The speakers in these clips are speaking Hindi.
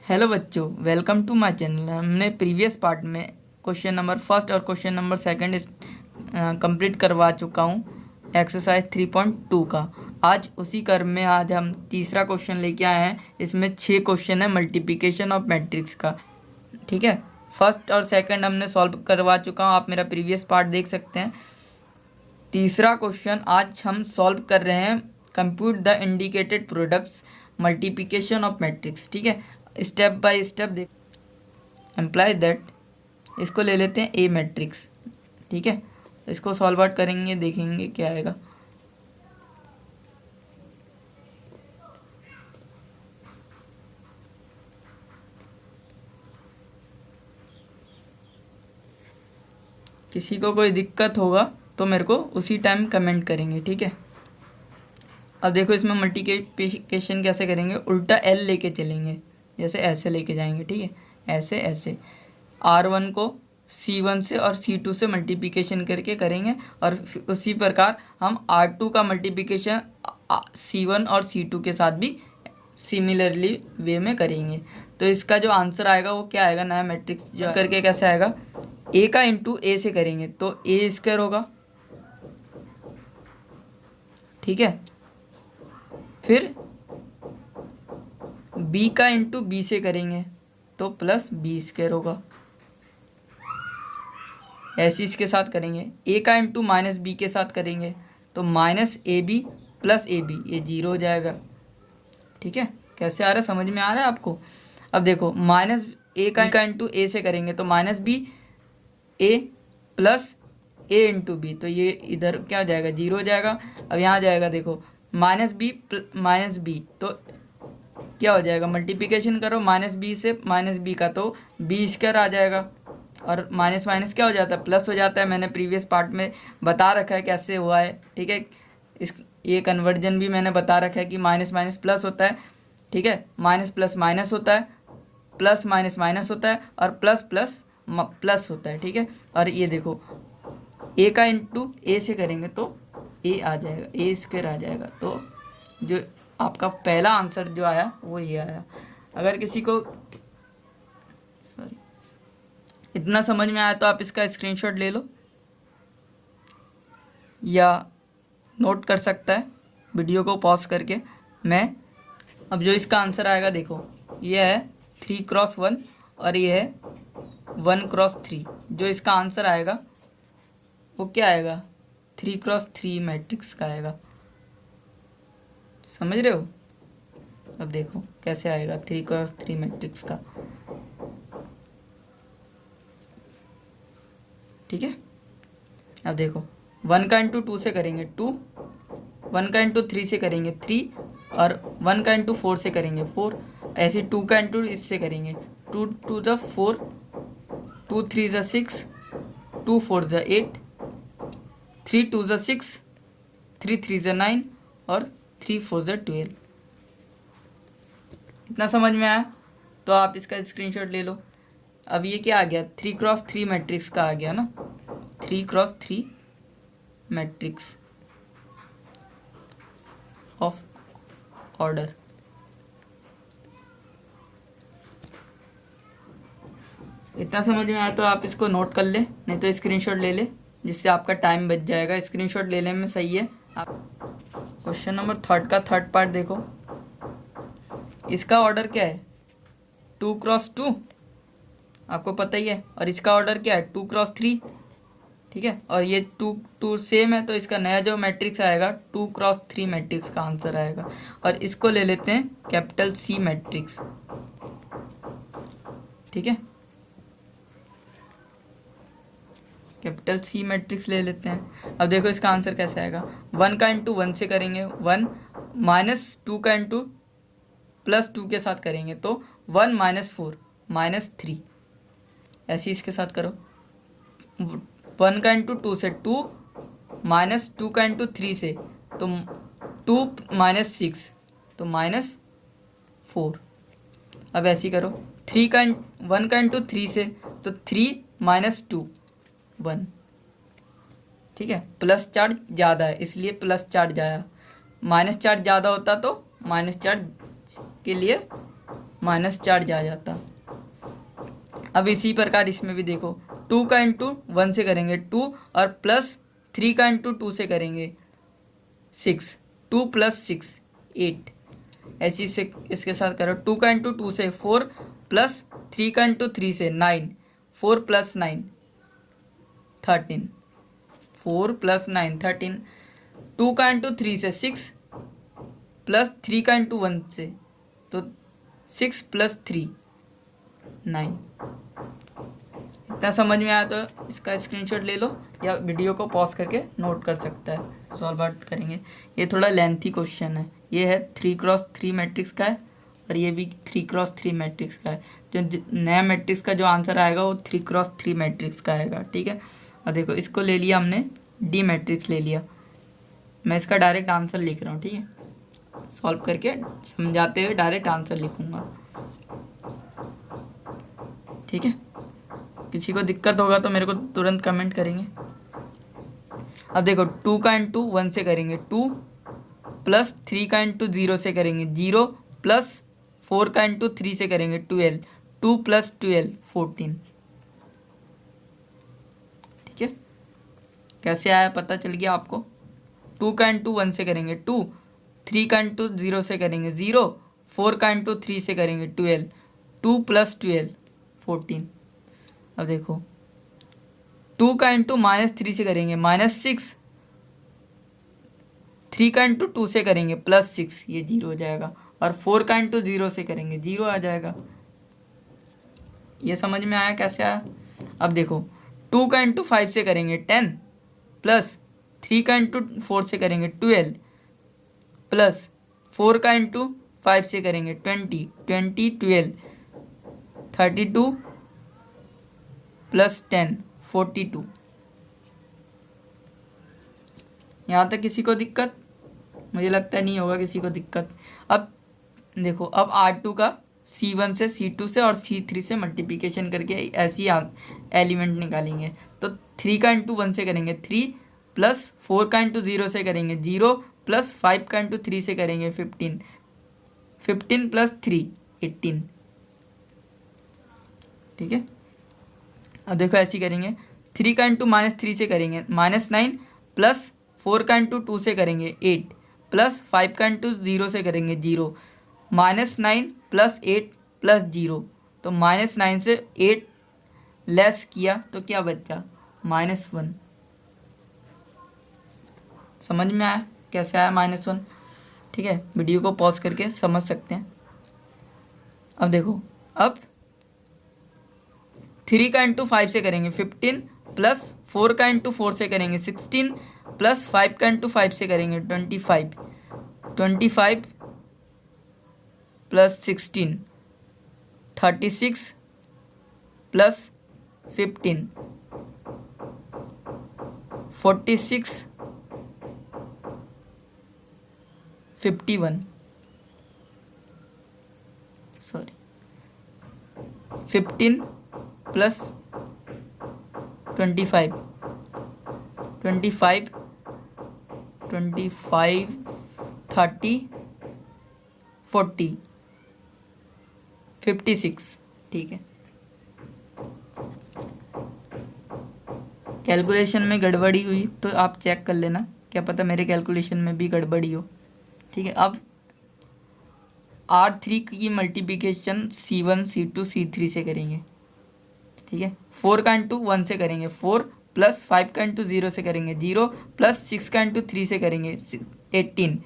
हेलो बच्चों, वेलकम टू माय चैनल। हमने प्रीवियस पार्ट में क्वेश्चन नंबर फर्स्ट और क्वेश्चन नंबर सेकंड कंप्लीट करवा चुका हूँ एक्सरसाइज 3.2 का। आज उसी क्रम में आज हम तीसरा क्वेश्चन लेके आए हैं। इसमें 6 क्वेश्चन है मल्टीप्लिकेशन ऑफ मैट्रिक्स का। ठीक है, फर्स्ट और सेकंड हमने सॉल्व करवा चुका हूँ, आप मेरा प्रीवियस पार्ट देख सकते हैं। तीसरा क्वेश्चन आज हम सॉल्व कर रहे हैं, compute the indicated products multiplication of matrix. ठीक है, स्टेप बाय स्टेप देख एम्प्लाइज दैट। इसको ले लेते हैं ए मैट्रिक्स। ठीक है, इसको सॉल्व आउट करेंगे, देखेंगे क्या आएगा। किसी को कोई दिक्कत होगा तो मेरे को उसी टाइम कमेंट करेंगे। ठीक है, अब देखो इसमें मल्टीप्लिकेशन कैसे करेंगे, उल्टा एल लेके चलेंगे, जैसे ऐसे लेके जाएंगे। ठीक है, ऐसे ऐसे R1 को C1 से और C2 से मल्टीप्लिकेशन करके करेंगे, और उसी प्रकार हम R2 का मल्टीप्लिकेशन C1 और C2 के साथ भी सिमिलरली वे में करेंगे। तो इसका जो आंसर आएगा वो क्या आएगा, नया मैट्रिक्स जो करके कैसे आएगा, ए का इंटू ए से करेंगे तो ए स्क्वायर होगा। ठीक है, फिर बी का इंटू बी से करेंगे तो प्लस बी स्क्वायर होगा। ऐसे इसके साथ करेंगे, ए का इंटू माइनस बी के साथ करेंगे तो minus A B plus A B, ये जीरो हो जाएगा। ठीक है, कैसे आ रहा है, समझ में आ रहा है आपको। अब देखो माइनस ए का इंटू ए से करेंगे तो माइनस बी ए प्लस ए इंटू बी, तो ये इधर क्या हो जाएगा, जीरो हो जाएगा। अब यहाँ जाएगा, देखो माइनस बी तो क्या हो जाएगा, मल्टीप्लिकेशन करो माइनस बी से माइनस बी का तो बी स्क्वायर आ जाएगा, और माइनस माइनस क्या हो जाता है, प्लस हो जाता है। मैंने प्रीवियस पार्ट में बता रखा है कैसे हुआ है। ठीक है, इस ये कन्वर्जन भी मैंने बता रखा है कि माइनस माइनस प्लस होता है। ठीक है, माइनस प्लस माइनस होता है, प्लस माइनस माइनस होता है, और प्लस प्लस प्लस होता है। ठीक है, और ये देखो ए का इंटू ए से करेंगे तो ए आ जाएगा, ए स्क्वायर आ जाएगा। तो जो आपका पहला आंसर जो आया वो ये आया। अगर किसी को सॉरी इतना समझ में आया तो आप इसका स्क्रीनशॉट ले लो या नोट कर सकता है वीडियो को पॉज करके। मैं अब जो इसका आंसर आएगा, देखो ये है 3x1 और ये है 1x3। जो इसका आंसर आएगा वो क्या आएगा, 3x3 मैट्रिक्स का आएगा। समझ रहे हो, अब देखो कैसे आएगा 3x3 मैट्रिक्स का। ठीक है, अब देखो 1 का इंटू 2 से करेंगे 2, 1 का इंटू 3 से करेंगे 3, और 1 का इंटू 4 से करेंगे 4। ऐसे 2 का इंटू इससे करेंगे 2 2 ज़ा 4, 2 3 ज़ा 6, 2 4 ज़ा 8, 3 2 ज़ा 6, 3 3 ज़ा 9, और 3 4 ज़ा 12। इतना समझ में आया तो आप इसका स्क्रीनशॉट ले लो। अब ये क्या आ गया, 3x3 मैट्रिक्स का आ गया ना, 3x3 मैट्रिक्स ऑफ ऑर्डर। इतना समझ में आया तो आप इसको नोट कर ले, नहीं तो स्क्रीनशॉट ले ले, जिससे आपका टाइम बच जाएगा। स्क्रीनशॉट ले लेने में सही है। आप क्वेश्चन नंबर थर्ड का थर्ड पार्ट देखो, इसका ऑर्डर क्या है, 2x2 आपको पता ही है, और इसका ऑर्डर क्या है 2x3। ठीक है, और ये 2 सेम है तो इसका नया जो मैट्रिक्स आएगा 2x3 मैट्रिक्स का आंसर आएगा। और इसको ले लेते हैं कैपिटल सी मैट्रिक्स। ठीक है, कैपिटल सी मैट्रिक्स ले लेते हैं। अब देखो इसका आंसर कैसे आएगा, 1 का इंटू 1 से करेंगे 1, माइनस 2 का इंटू प्लस 2 के साथ करेंगे तो 1 माइनस 4 माइनस 3। ऐसे इसके साथ करो, 1 का इंटू 2 से 2, माइनस 2 का इंटू 3 से तो 2 माइनस 6 तो माइनस 4। अब ऐसे ही करो, 1 का इंटू 3 से तो 3 माइनस 2 1। ठीक है, प्लस चार्ज ज़्यादा है इसलिए प्लस चार्ज आया, माइनस चार्ज ज़्यादा होता तो माइनस चार्ज के लिए -4 जा जाता। अब इसी प्रकार इसमें भी देखो, 2 का इंटू 1 से करेंगे 2 और प्लस 3 का इंटू 2 से करेंगे 6, 2 प्लस 6 8। ऐसी से इसके साथ करो, 2 का इंटू 2 से 4 प्लस 3 का इंटू 3 से 9, 4 प्लस 9 13, 4 प्लस 9 13। 2 का इंटू 3 से 6 प्लस 3 का इंटू 1 से, तो 6 प्लस 3 9। इतना समझ में आया तो इसका स्क्रीनशॉट ले लो या वीडियो को पॉज करके नोट कर सकता है, सॉल्व आउट करेंगे। ये थोड़ा लेंथी क्वेश्चन है। ये है 3x3 मैट्रिक्स का है और ये भी 3x3 मैट्रिक्स का है। जो नया मैट्रिक्स का जो आंसर आएगा वो 3x3 मैट्रिक्स का आएगा, ठीक है। और देखो इसको ले लिया हमने, डी मैट्रिक्स ले लिया। मैं इसका डायरेक्ट आंसर लिख रहा हूँ, ठीक है। सॉल्व करके समझाते हुए डायरेक्ट आंसर लिखूँगा, ठीक है। किसी को दिक्कत होगा तो मेरे को तुरंत कमेंट करेंगे। अब देखो 2 का इंटू 1 से करेंगे 2 प्लस 3 का इंटू 0 से करेंगे 0 प्लस 4 का इंटू 3 से करेंगे 12, 2 प्लस 12 14, ठीक है। कैसे आया पता चल गया आपको। 2 का इंटू 1 से करेंगे 2, 3 का इंटू 0 से करेंगे 0, 4 का इंटू 3 से करेंगे 12, 2 प्लस 12 14। अब देखो 2 का इंटू -3 से करेंगे -6, 3 का इंटू 2 से करेंगे +6, ये 0 हो जाएगा। और 4 का इंटू 0 से करेंगे 0 आ जाएगा। ये समझ में आया कैसे आया। अब देखो 2 का इंटू 5 से करेंगे 10, प्लस 3 का इंटू 4 से करेंगे 12, प्लस 4 का इंटू 5 से करेंगे 20, 20 12 32 प्लस 10 42। यहाँ तक किसी को दिक्कत? मुझे लगता है नहीं होगा किसी को दिक्कत। अब देखो, अब R2 का C1 से C2 से और C3 से मल्टीप्लिकेशन करके ऐसी एलिमेंट निकालेंगे। तो 3 का इंटू 1 से करेंगे 3, प्लस 4 का इंटू 0 से करेंगे 0, प्लस 5 का इंटू 3 से करेंगे 15, 15 प्लस 3 18, ठीक है। अब देखो ऐसी करेंगे, 3 का इंटू -3 से करेंगे -9, प्लस 4 का इंटू 2 से करेंगे 8, प्लस 5 का इंटू 0 से करेंगे 0, -9 प्लस 8 प्लस 0। तो -9 से 8 लेस किया तो क्या बचा? -1। समझ में आया कैसे आया -1, ठीक है। वीडियो को पॉज करके समझ सकते हैं। अब देखो, अब 3 का इंटू 5 से करेंगे 15, प्लस 4 का इंटू 4 से करेंगे 16, प्लस 5 का इंटू 5 से करेंगे 25, 25 प्लस 16 36, प्लस 15 46 51, सॉरी 15 प्लस 25 25 25 30 40 56, ठीक है। कैलकुलेशन में गड़बड़ी हुई तो आप चेक कर लेना, क्या पता मेरे कैलकुलेशन में भी गड़बड़ी हो, ठीक है। अब R3 की मल्टीप्लिकेशन C1 C2 C3 से करेंगे, ठीक है। 4 का इंटू 1 से करेंगे 4, प्लस 5 का इंटू 0 से करेंगे 0, प्लस 6 का इंटू 3 से करेंगे 18,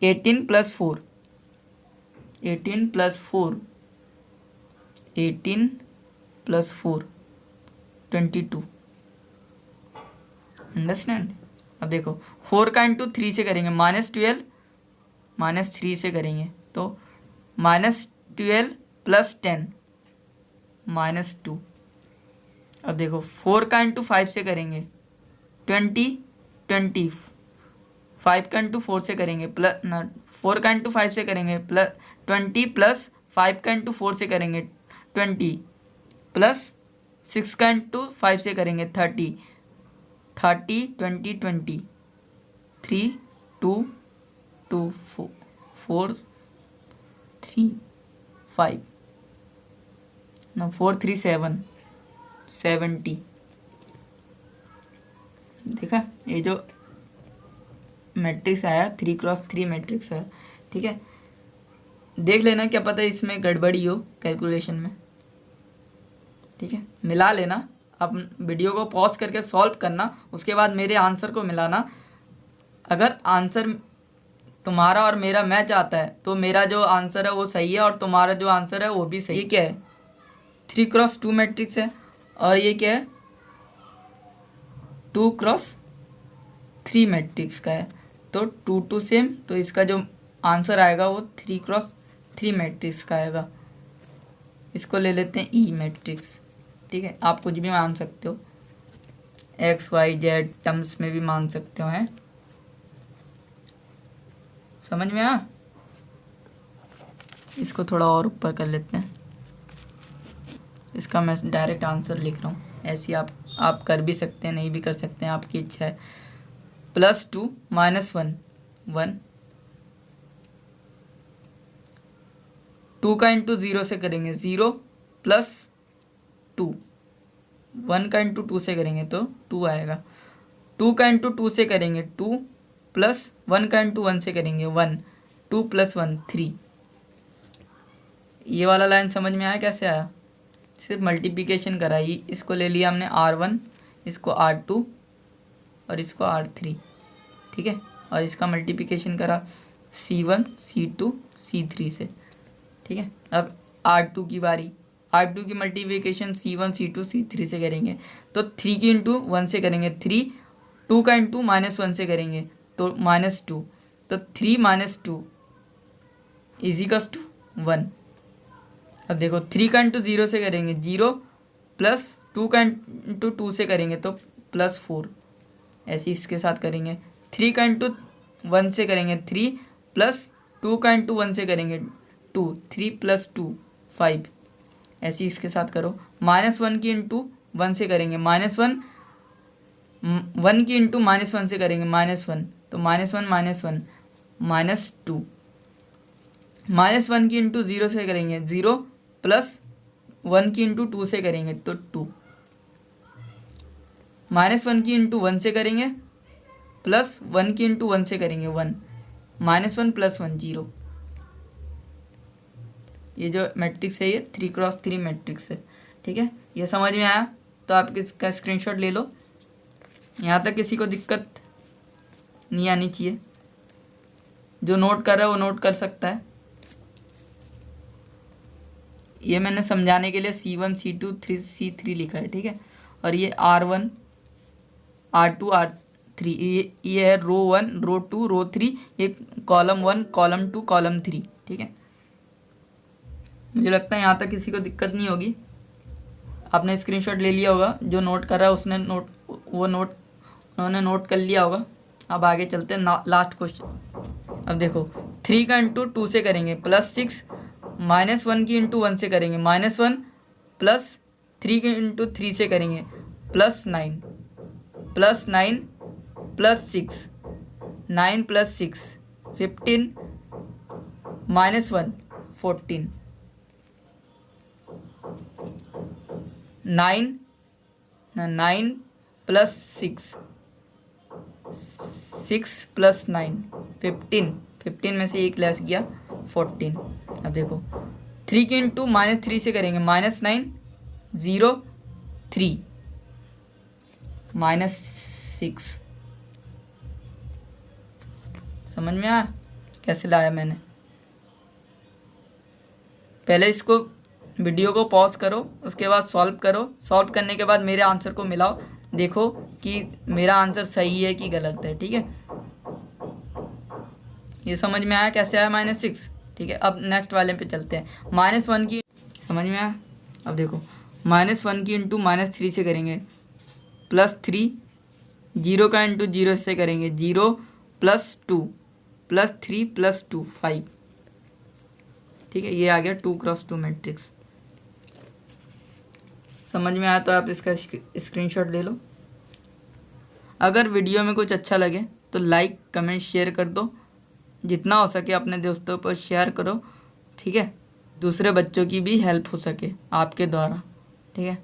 18 प्लस 4 18 प्लस 4 18 प्लस 4 22, अंडरस्टैंड। अब देखो 4 का इंटू 3 से करेंगे -12, -3 से करेंगे तो -12 प्लस 10 -2। अब देखो 4 का इंटू 5 से करेंगे 20 20, 5 का इंटू 4 से करेंगे प्लस 4 का इंटू 5 से करेंगे प्लस 20, प्लस 5 का इंटू 4 से करेंगे 20, प्लस 6 का इंटू 5 से करेंगे 30 30 20 20 3 2 2 4 4 3 5 ना 4 3 7 70। देखा ये जो मैट्रिक्स आया 3x3 मैट्रिक्स आया, ठीक है। देख लेना, क्या पता इसमें गड़बड़ी हो कैलकुलेशन में, ठीक है। मिला लेना, आप वीडियो को पॉज करके सॉल्व करना, उसके बाद मेरे आंसर को मिलाना। अगर आंसर तुम्हारा और मेरा मैच आता है तो मेरा जो आंसर है वो सही है और तुम्हारा जो आंसर है वो भी सही है। ये क्या है? 3x2 मैट्रिक्स है और ये क्या है? 2x3 मैट्रिक्स का है। तो 2 2 सेम, तो इसका जो आंसर आएगा वो 3x3 मैट्रिक्स का आएगा। इसको ले लेते हैं ई मैट्रिक्स, ठीक है। आप कुछ भी मान सकते हो, एक्स वाई जेड टर्म्स में भी मान सकते हो, हैं। समझ में आया? इसको थोड़ा और ऊपर कर लेते हैं। इसका मैं डायरेक्ट आंसर लिख रहा हूँ, ऐसे आप कर भी सकते हैं, नहीं भी कर सकते हैं, आपकी इच्छा है। +2 -1 1, 2 का इंटू 0 से करेंगे 0 +2, 1 का इंटू 2 से करेंगे तो 2 आएगा। 2 का इंटू 2 से करेंगे 2 प्लस 1 का इंटू 1 से करेंगे 1, 2 + 1 3। ये वाला लाइन समझ में आया कैसे आया? सिर्फ मल्टीप्लिकेशन कराई। इसको ले लिया हमने R1, इसको R2 और इसको R3, ठीक है। और इसका मल्टीप्लिकेशन करा C1 C2 C3 से, ठीक है। अब R2 की बारी, R2 की मल्टीप्लिकेशन C1 C2 C3 से करेंगे तो 3 की इंटू 1 से करेंगे 3, 2 का इंटू -1 से करेंगे तो -2, तो 3 - 2 = 1। अब देखो 3 का इंटू 0 से करेंगे 0 प्लस 2 का इंटू 2 से करेंगे तो +4, ऐसे इसके साथ करेंगे। 3 का इंटू 1 से करेंगे 3 प्लस 2 का इंटू 1 से करेंगे 2, 3 + 2 5, ऐसे इसके साथ करो। -1 की इंटू 1 से करेंगे -1, 1 की इंटू -1 से करेंगे -1, तो -1 -1 -2, -1 की इंटू 0 से करेंगे 0 प्लस 1 की इंटू 2 से करेंगे तो 2, -1 की इंटू 1 से करेंगे प्लस 1 की इंटू 1 से करेंगे 1, -1 + 1 0। ये जो मैट्रिक्स है ये 3x3 मैट्रिक्स है, ठीक है। ये समझ में आया तो आप इसका स्क्रीनशॉट ले लो। यहाँ तक किसी को दिक्कत नहीं आनी चाहिए, जो नोट कर रहा है वो नोट कर सकता है। ये मैंने समझाने के लिए C1 C2 C3 लिखा है, ठीक है। और ये R1 R2 R3, ये है रो 1 रो 2 रो 3, ये कॉलम 1 कॉलम 2 कॉलम 3, ठीक है। मुझे लगता है यहाँ तक किसी को दिक्कत नहीं होगी। आपने स्क्रीनशॉट ले लिया होगा, जो नोट कर रहा है उसने उन्होंने नोट कर लिया होगा। अब आगे चलते हैं लास्ट क्वेश्चन। अब देखो 3 का इंटू 2 से करेंगे +6, -1 की इंटू 1 से करेंगे -1, प्लस 3 के इंटू 3 से करेंगे +9, +9 +6, 9 + 6 15, -1 14, 9 + 6 6 + 9 15 में से एक लेस गया 14। अब देखो 3 के इंटू -3 से करेंगे -9 0 3 -6। समझ में आया कैसे लाया मैंने? पहले इसको वीडियो को पॉज करो, उसके बाद सॉल्व करो। सॉल्व करने के बाद मेरे आंसर को मिलाओ, देखो कि मेरा आंसर सही है कि गलत है, ठीक है। ये समझ में आया कैसे आया -6, ठीक है। अब नेक्स्ट वाले पे चलते हैं। -1 की समझ में आया? अब देखो -1 की इंटू -3 से करेंगे +3, 0 का इंटू 0 से करेंगे 0 + 2 +3 + 2 5, ठीक है। ये आ गया 2x2 मैट्रिक्स। समझ में आया तो आप इसका स्क्रीनशॉट ले लो। अगर वीडियो में कुछ अच्छा लगे तो लाइक कमेंट शेयर कर दो, जितना हो सके अपने दोस्तों पर शेयर करो, ठीक है। दूसरे बच्चों की भी हेल्प हो सके आपके द्वारा। ठीक है,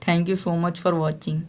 thank you so much for watching.